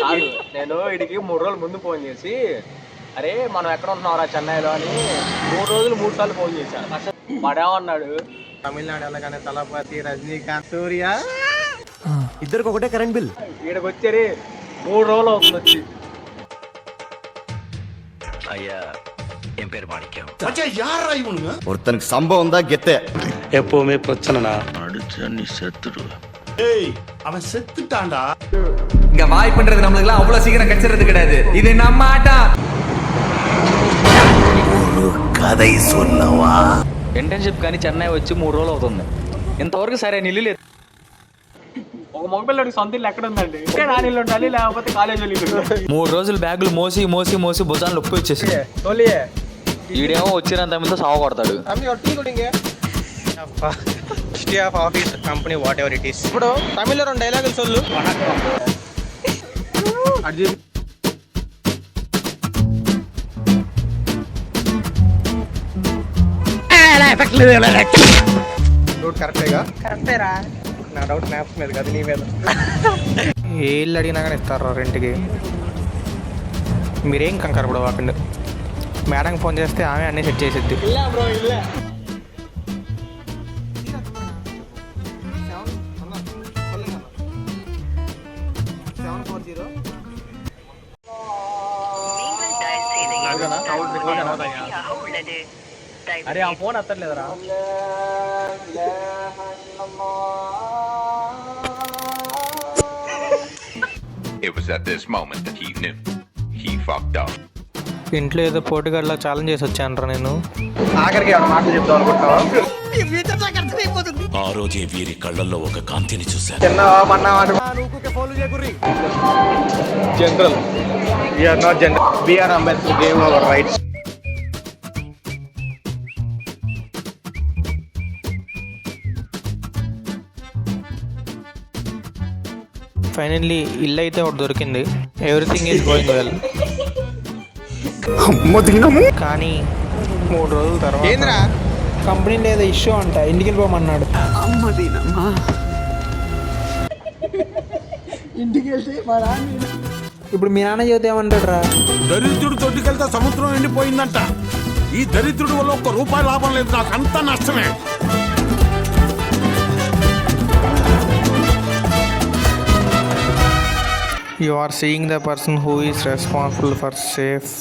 కాదు, నేను వీడికి 3 రోజుల ముందు ఫోన్ చేసి అరే మనం ఎక్కడ ఉంటున్నావురా చెన్నైలో అని 3 రోజులు 3 సార్లు ఫోన్ చేశాను. వాడేమన్నాడు, తమిళనాడు వెళ్ళగానే తలపతి, రజనీకాంత్, సూర్య ఇద్దరికి ఒకటే కరెంట్ బిల్. వీడికి వచ్చారు 3 రోజులు అవుతుంది వచ్చి. అయ్యా என் பேர் மாணிக்கம். ஒருத்தனுக்கு சம்பவம் தான் கெத்த. எப்பவுமே பிரச்சனைனா அடிச்சா நீ செத்துடு. அவன் செத்துட்டான்டா. இங்க வாய்ப்புன்றது நம்மளுக்குலாம் அவ்வளவு சீக்கிரம் கிடைச்சிறது கிடையாது. இது நம்ம ஆட்டம். ஒரு கதை சொல்லவா? ఇంటర్న్షిప్ కానీ చెన్నై వచ్చి 3 రోజులు అవుతుంది. ఇంతవరకు సరే ఇల్లు లేదు. ఒక మగపిల్లడికి సొంత ఇల్లు ఎక్కడ ఉందండి? ఇంకా నాని ఇల్లు ఉండాలి, లేకపోతే కాలేజ్ ఇల్లు ఉండాలి. 3 రోజులు బ్యాగులు మోసి మోసి మోసి భుజాలు నొప్పి వచ్చేసి ఈడేమో వచ్చినంత మీద సాగు కొడతాడు. Office company what ever it is. ఇప్పుడు తమిళ్లో 2 డైలాగులు సొల్లు. డౌట్ కరెక్టేగా? కరెక్టేరా. నా డౌట్ మ్యాప్స్ మీద కదా, నీ మీద. ఏ ఇల్లు అడిగినా కానీ ఇస్తారా రెంట్కి? మీరేం కంగారు కూడా వాకండి. మేడంకి ఫోన్ చేస్తే ఆమె అన్నీ సెట్ చేసిద్ది. అరే ఆ phone ఎత్తలేదురా. It was at this moment that he knew. He fucked up. ఇంట్లో ఏదో పోటీగాడిలా ఛాలెంజ్ చేసి వచ్చానరా నేను. ఆఖరికి మాటలు చెప్తాం అనుకుంటున్నావా? ఆ రోజే వీరి కళ్ళల్లో ఒక కాంతిని చూశాను. General we are not general, we are Ambedkar gave our rights. Finally ఇల్లు అయితే ఒకటి దొరికింది. Everything is going well. కానీ 3 రోజుల తర్వాత కంపెనీ లేదా ఇష్యూ అంట, ఇంటికి వెళ్ళిపోమన్నాడు. ఇంటికి వెళ్తే ఇప్పుడు మీ నాన్న చెబితే ఏమంటాడు రా? దరిద్రుడు తొట్టుకెళ్తే సముద్రం ఎండిపోయిందంట. ఈ దరిద్రుడు వల్ల ₹1 లాభం లేదు, నాకు అంతా నష్టమే. You are seeing the person who is responsible for safe